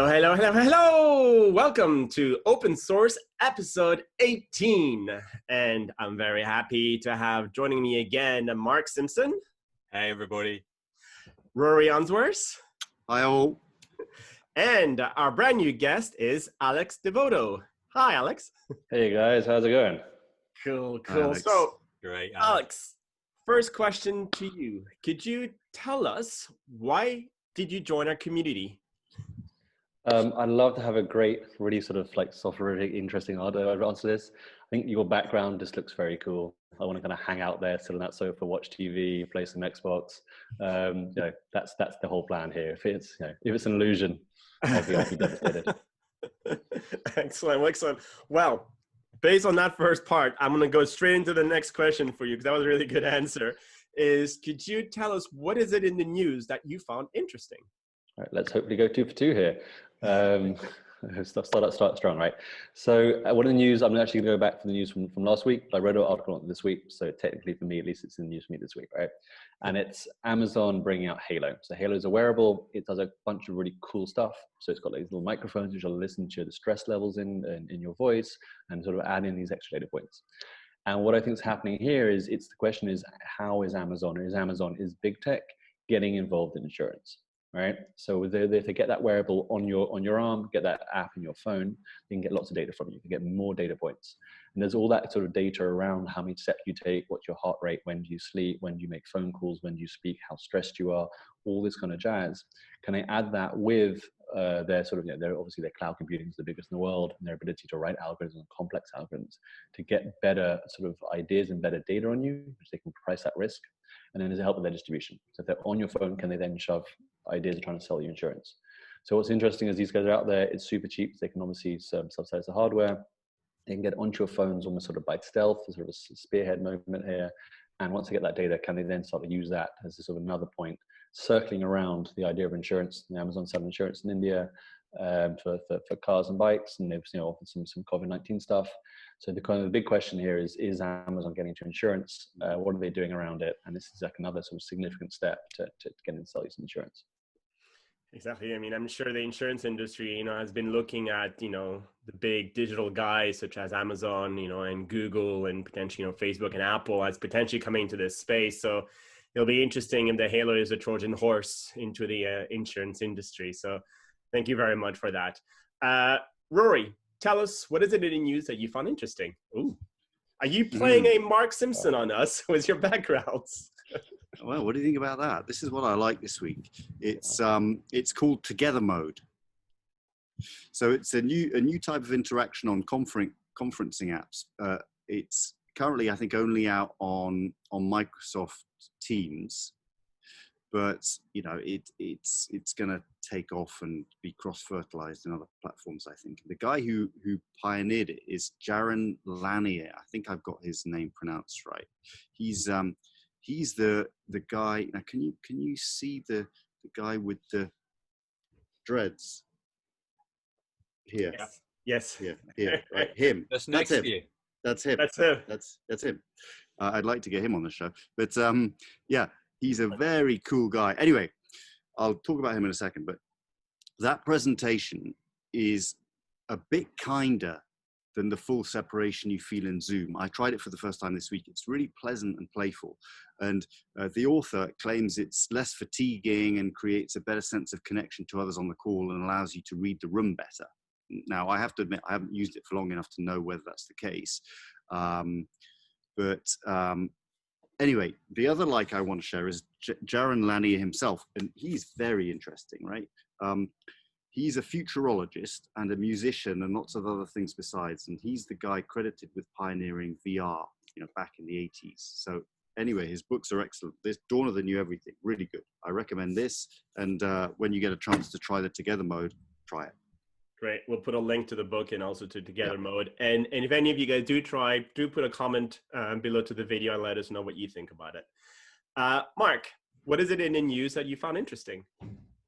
Hello, hello, hello, hello! Welcome to Open Source episode 18. And I'm very happy to have joining me again Mark Simpson. Hey, everybody. Rory Unsworth. Hi, all. And our brand new guest is Alex Devoto. Hi, Alex. Hey, guys. How's it going? Cool. Alex. So, Great, Alex, first question to you. Could you tell us why did you join our community? I'd love to have a great, really sort of like software, interesting answer this. I think your background just looks very cool. I want to kind of hang out there, sit on that sofa, watch TV, play some Xbox. That's the whole plan here. If it's an illusion, I'll be devastated. Excellent. Well, based on that first part, I'm going to go straight into the next question for you because that was a really good answer. Could you tell us what is it in the news that you found interesting? All right, let's hopefully go 2 for 2 here. Start strong, right? So one of the news, I'm actually going to go back for the news from last week, but I read an article on it this week. So technically for me, at least it's in the news for me this week, right? And it's Amazon bringing out Halo. So Halo is a wearable. It does a bunch of really cool stuff. So it's got like these little microphones which will listen to the stress levels in your voice and sort of add in these extra data points. And what I think is happening here is the question is, how is Amazon big tech getting involved in insurance? Right, so if they get that wearable on your arm, get that app in your phone, they can get lots of data from you. You can get more data points, and there's all that sort of data around how many steps you take, what's your heart rate, when do you sleep, when do you make phone calls, when do you speak, how stressed you are, all this kind of jazz. Can they add that with their sort of, they're obviously their cloud computing is the biggest in the world, and their ability to write algorithms and complex algorithms to get better sort of ideas and better data on you, which they can price that risk. And then there's a help with their distribution. So if they're on your phone, can they then shove ideas of trying to sell you insurance? So what's interesting is these guys are out there. It's super cheap. They can obviously subsidize the hardware. They can get onto your phones almost sort of by stealth, sort of a spearhead movement here. And once they get that data, can they then start to use that as a sort of another point, circling around the idea of insurance? And Amazon selling insurance in India for cars and bikes, and they've offered some COVID-19 stuff. So the big question here is Amazon getting into insurance? What are they doing around it? And this is like another sort of significant step to get in sell you some insurance. Exactly. I mean, I'm sure the insurance industry, has been looking at, the big digital guys such as Amazon, and Google and potentially, Facebook and Apple as potentially coming into this space. So it'll be interesting if the Halo is a Trojan Horse into the insurance industry. So thank you very much for that. Rory, tell us, what is it in the news that you found interesting? Ooh, are you playing a Mark Simpson on us with your backgrounds? Well, what do you think about that? This is what I like this week. It's called Together Mode. So it's a new type of interaction on conferencing apps. It's currently, I think, only out on Microsoft Teams, but it's going to take off and be cross-fertilized in other platforms, I think. The guy who pioneered it is Jaron Larnier. I think I've got his name pronounced right. He's the guy. Now, can you see the guy with the dreads here? Yes. Here, right. Him. That's next him. to you. That's him. That's him. I'd like to get him on the show, but yeah, he's a very cool guy. Anyway, I'll talk about him in a second. But that presentation is a bit kinder than the full separation you feel in Zoom. I tried it for the first time this week. It's really pleasant and playful. And the author claims it's less fatiguing and creates a better sense of connection to others on the call and allows you to read the room better. Now, I have to admit, I haven't used it for long enough to know whether that's the case. Anyway, the other I want to share is Jaron Larnier himself. And he's very interesting, right? He's a futurologist and a musician and lots of other things besides. And he's the guy credited with pioneering VR, back in the 80s. So anyway, his books are excellent. This Dawn of the New Everything, really good. I recommend this. And when you get a chance to try the Together Mode, try it. Great. We'll put a link to the book and also to Together Mode. And if any of you guys do try, do put a comment below to the video and let us know what you think about it. Mark, what is it in the news that you found interesting?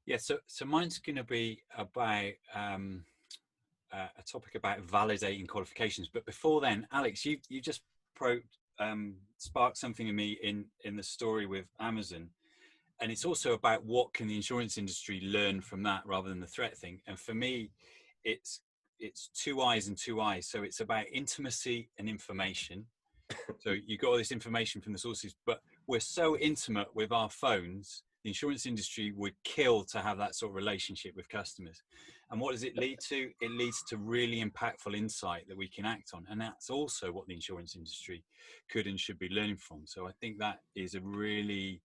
Yeah, so mine's going to be about a topic about validating qualifications. But before then, Alex, you just sparked something in me in the story with Amazon. and it's also about what can the insurance industry learn from that rather than the threat thing. And for me, it's two eyes and two eyes. So it's about intimacy and information. So you got all this information from the sources, but we're so intimate with our phones, the insurance industry would kill to have that sort of relationship with customers. And what does it lead to? It leads to really impactful insight that we can act on. And that's also what the insurance industry could and should be learning from. So I think that is a really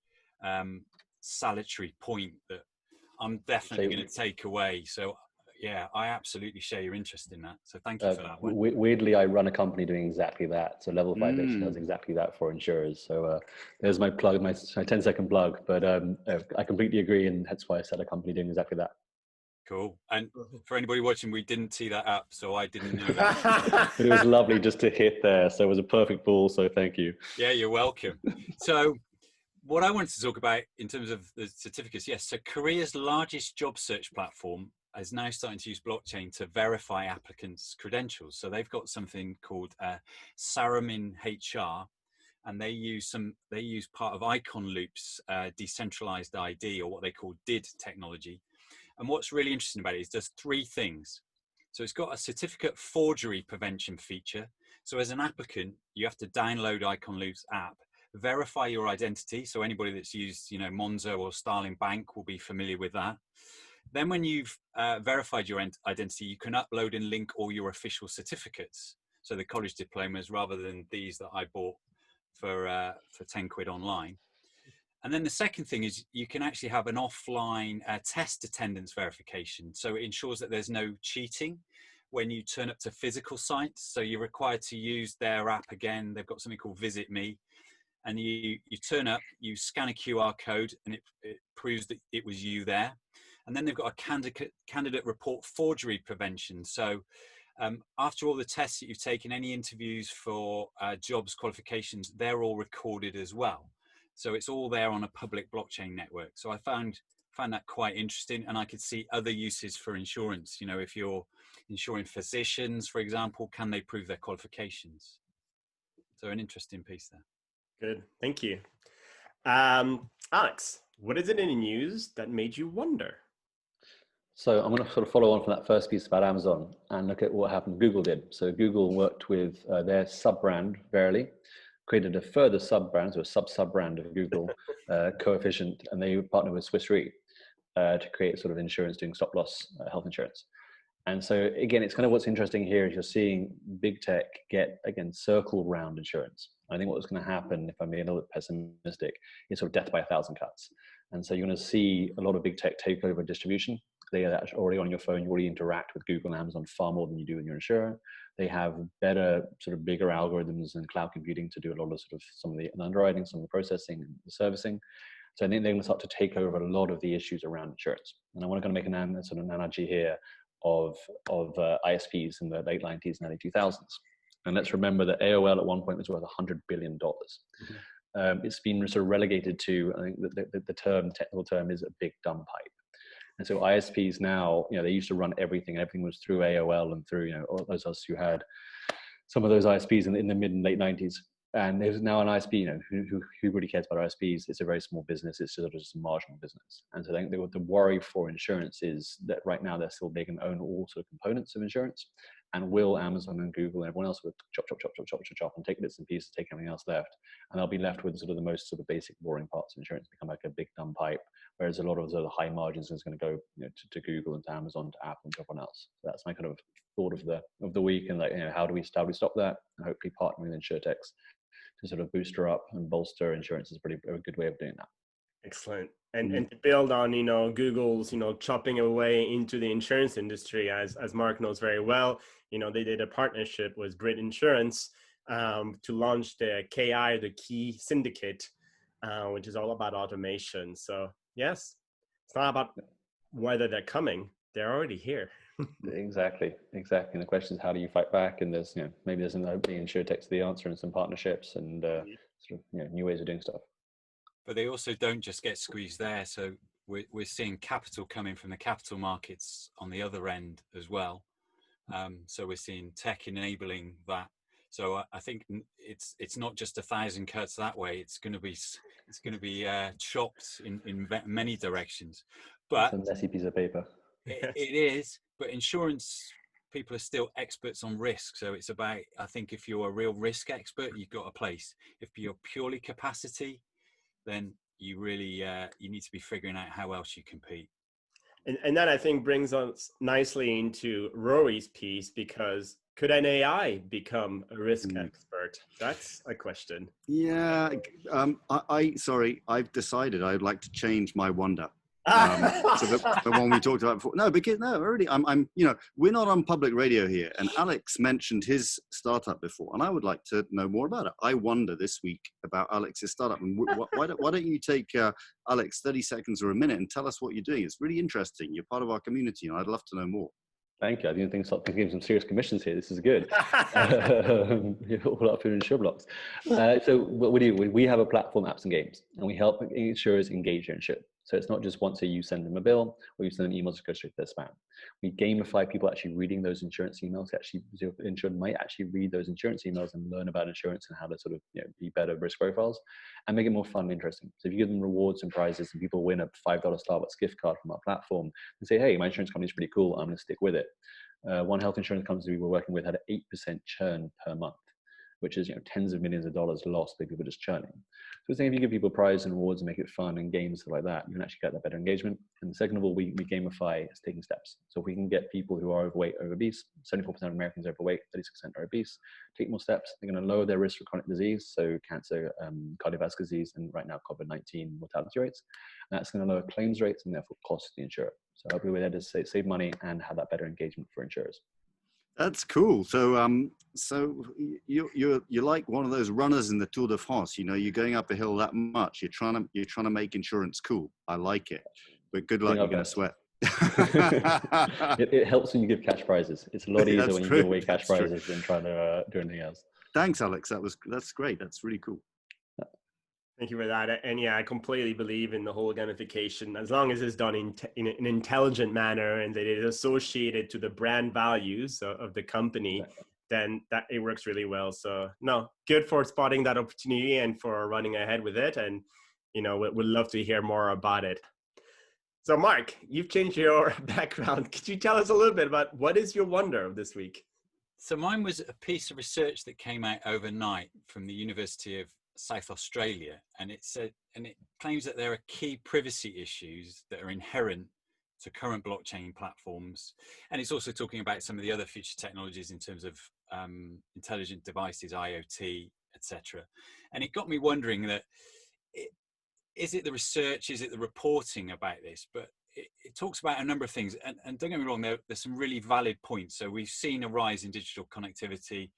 salutary point that I'm definitely going to take away. So yeah, I absolutely share your interest in that. So thank you for that one. Weirdly, I run a company doing exactly that. So LVLFI actually does exactly that for insurers. So there's my plug, my 10-second plug. But I completely agree, and that's why I set a company doing exactly that. Cool. And for anybody watching, we didn't tee that up, so I didn't know that. But it was lovely just to hit there. So it was a perfect ball. So thank you. Yeah, you're welcome. So what I wanted to talk about in terms of the certificates, yes. So Korea's largest job search platform is now starting to use blockchain to verify applicants' credentials. So they've got something called Saramin HR, and they use part of Icon Loop's decentralized ID, or what they call DID technology. And what's really interesting about it is it does three things. So it's got a certificate forgery prevention feature. So as an applicant, you have to download Icon Loop's app, verify your identity. So anybody that's used, Monzo or Starling Bank will be familiar with that. Then when you've verified your identity, you can upload and link all your official certificates. So the college diplomas, rather than these that I bought for 10 quid online. And then the second thing is you can actually have an offline test attendance verification. So it ensures that there's no cheating when you turn up to physical sites. So you're required to use their app again. They've got something called Visit Me. And you turn up, you scan a QR code, and it proves that it was you there. And then they've got a candidate report forgery prevention. So after all the tests that you've taken, any interviews for jobs, qualifications, they're all recorded as well. So it's all there on a public blockchain network. So I found that quite interesting, and I could see other uses for insurance. If you're insuring physicians, for example, can they prove their qualifications? So an interesting piece there. Good, thank you. Alex, what is it in the news that made you wonder? So I'm going to sort of follow on from that first piece about Amazon and look at what happened Google did. So Google worked with their sub-brand, Verily, created a further sub-brand, so a sub-brand of Google, Coefficient, and they partnered with Swiss Re to create sort of insurance doing stop-loss health insurance. And so again, it's kind of what's interesting here is you're seeing big tech get, again, circle round insurance. I think what's going to happen, if I'm being a little bit pessimistic, is sort of death by 1,000 cuts. And so you're going to see a lot of big tech take over distribution. They are actually already on your phone. You already interact with Google and Amazon far more than you do with your insurer. They have better, sort of bigger algorithms and cloud computing to do a lot of some of the underwriting, some of the processing, and the servicing. So I think they're going to start to take over a lot of the issues around insurance. And I want to kind of make an sort of analogy here of ISPs in the late 90s and early 2000s. And let's remember that AOL at one point was worth $100 billion. Mm-hmm. It's been sort of relegated to, I think the technical term is a big dumb pipe. And so ISPs now, they used to run everything. Everything was through AOL and through, all those of us who had some of those ISPs in the mid and late 90s. And there's now an ISP, who really cares about ISPs? It's a very small business. It's sort of just a marginal business. And so I think the worry for insurance is that right now they're still making own all sort of components of insurance. And will Amazon and Google and everyone else will chop and take bits and pieces, take everything else left. And they'll be left with sort of the most sort of basic boring parts of insurance, become like a big dumb pipe. Whereas a lot of the high margins is going to go to Google and to Amazon, to Apple and to everyone else. So that's my kind of thought of the week. And how do we stop that? And hopefully partnering with InsurTechs to sort of booster up and bolster insurance is a good way of doing that. Excellent. And to build on, Google's, chopping away into the insurance industry, as Mark knows very well, they did a partnership with Brit Insurance to launch the KI, the Key Syndicate, which is all about automation. So yes, it's not about whether they're coming, they're already here. Exactly. And the question is, how do you fight back? And there's, maybe there's hopefully InsurTech's the answer and some partnerships and sort of, new ways of doing stuff. But they also don't just get squeezed there. So we're seeing capital coming from the capital markets on the other end as well. So we're seeing tech enabling that. So I think it's not just 1,000 cuts that way. It's going to be it's going to be chopped in many directions. It's But a messy piece of paper. it is. But insurance people are still experts on risk. So it's about, I think, if you're a real risk expert, you've got a place. If you're purely capacity, then you really you need to be figuring out how else you compete. And that, I think, brings us nicely into Rory's piece, because could an AI become a risk expert? That's a question. Yeah, sorry, I've decided I'd like to change my wonder. So the one we talked about before. No, because already I'm we're not on public radio here, and Alex mentioned his startup before, and I would like to know more about it. I wonder this week about Alex's startup, and why don't you take Alex 30 seconds or a minute and tell us what you're doing? It's really interesting. You're part of our community, and I'd love to know more. Thank you. I didn't think start giving some serious commissions here. This is good. All up in Insureblocks. So what we do, we have a platform, apps and games, and we help insurers engage their insured. So it's not just once you send them a bill or you send them emails to go straight to their spam. We gamify people actually reading those insurance emails. Actually, the insured might actually read those insurance emails and learn about insurance and how to sort of be better risk profiles, and make it more fun and interesting. So if you give them rewards and prizes, and people win a $5 Starbucks gift card from our platform, and say, hey, my insurance company is pretty cool, I'm going to stick with it. One health insurance company we were working with had an 8% churn per month, which is tens of millions of dollars lost by people just churning. So I think if you give people prizes and rewards and make it fun and games, stuff like that, you can actually get that better engagement. And second of all, we gamify as taking steps. So if we can get people who are overweight or obese, 74% of Americans are overweight, 36% are obese, take more steps, they're going to lower their risk for chronic disease, so cancer, cardiovascular disease, and right now COVID-19 mortality rates. And that's going to lower claims rates and therefore cost the insurer. So hopefully we're there to save money and have that better engagement for insurers. That's cool. So, so you're like one of those runners in the Tour de France. You're going up a hill that much. You're trying to make insurance cool. I like it, but good luck. You're going to sweat. It helps when you give cash prizes. It's a lot easier when you give away cash prizes than trying to do anything else. Thanks, Alex. That's great. That's really cool. Thank you for that. And yeah, I completely believe in the whole gamification, as long as it's done in an intelligent manner and that it is associated to the brand values of the company, then that it works really well. So no, good for spotting that opportunity and for running ahead with it. And, we'd love to hear more about it. So Mark, you've changed your background. Could you tell us a little bit about what is your wonder of this week? So mine was a piece of research that came out overnight from the University of South Australia, and it claims that there are key privacy issues that are inherent to current blockchain platforms, and it's also talking about some of the other future technologies in terms of intelligent devices, IoT, etc. And it got me wondering that is it the research, is it the reporting about this? But it talks about a number of things, and don't get me wrong, there's some really valid points. So we've seen a rise in digital connectivity,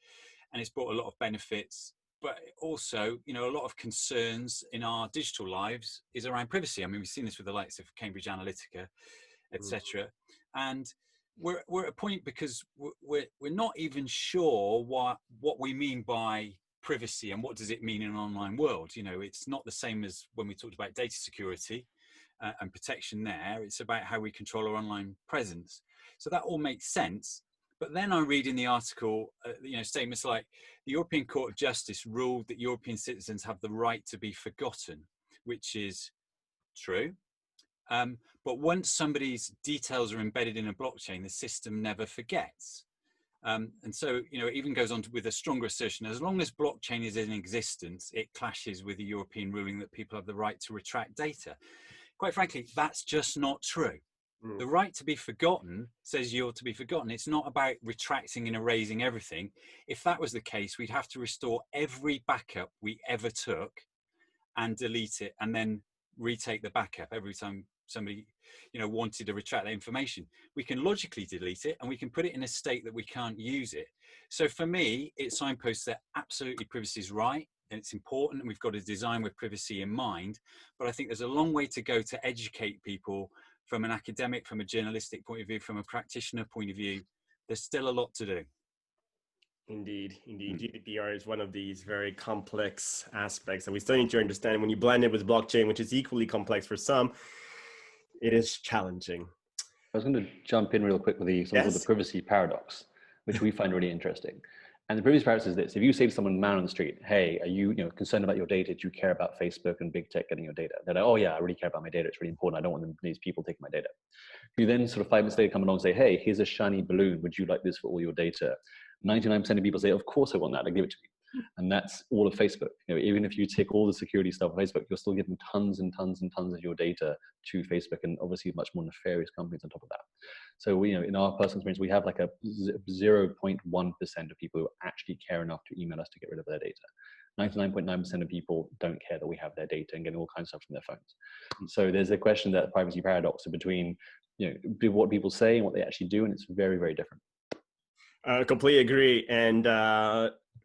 and it's brought a lot of benefits. But also, a lot of concerns in our digital lives is around privacy. I mean, we've seen this with the likes of Cambridge Analytica, etc. And we're at a point because we're not even sure what we mean by privacy and what does it mean in an online world. It's not the same as when we talked about data security and protection there. It's about how we control our online presence. So that all makes sense. But then I read in the article, statements like the European Court of Justice ruled that European citizens have the right to be forgotten, which is true. But once somebody's details are embedded in a blockchain, the system never forgets. And so, it even goes on with a stronger assertion, as long as blockchain is in existence, it clashes with the European ruling that people have the right to retract data. Quite frankly, that's just not true. The right to be forgotten says you're to be forgotten. It's not about retracting and erasing everything. If that was the case, we'd have to restore every backup we ever took and delete it and then retake the backup every time somebody, wanted to retract that information. We can logically delete it and we can put it in a state that we can't use it. So for me, it signposts that absolutely privacy is right and it's important and we've got to design with privacy in mind. But I think there's a long way to go to educate people from an academic, from a journalistic point of view, from a practitioner point of view. There's still a lot to do. Indeed. GDPR is one of these very complex aspects that we still need to understand. When you blend it with blockchain, which is equally complex for some, it is challenging. I was going to jump in real quick with something called the privacy paradox, which we find really interesting. And the previous practice is this: if you say to someone, man on the street, "Hey, are you, concerned about your data? Do you care about Facebook and big tech getting your data?" They're like, "Oh yeah, I really care about my data. It's really important. I don't want these people taking my data." You then sort of 5 minutes later come along and say, "Hey, here's a shiny balloon. Would you like this for all your data?" 99% of people say, "Of course I want that. Like, give it to me." And that's all of Facebook. Even if you take all the security stuff of Facebook, you're still giving tons and tons and tons of your data to Facebook, and obviously much more nefarious companies on top of that. So in our personal experience, we have like a 0.1% of people who actually care enough to email us to get rid of their data. 99.9% of people don't care that we have their data and getting all kinds of stuff from their phones. So there's a question, that privacy paradox between what people say and what they actually do, and it's very, very different. Completely agree. And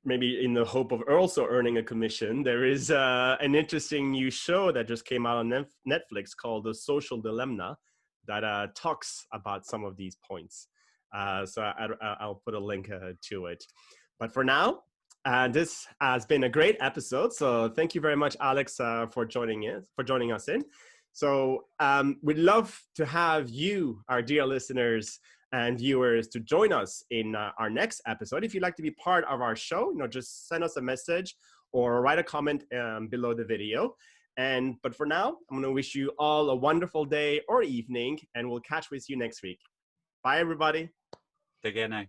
maybe in the hope of also earning a commission, there is an interesting new show that just came out on Netflix called The Social Dilemma that talks about some of these points. So I'll put a link to it. But for now, this has been a great episode. So thank you very much, Alex, for joining us in. So we'd love to have you, our dear listeners and viewers, to join us in our next episode. If you'd like to be part of our show, just send us a message or write a comment below the video. But for now, I'm going to wish you all a wonderful day or evening, and we'll catch with you next week. Bye, everybody. Take care now.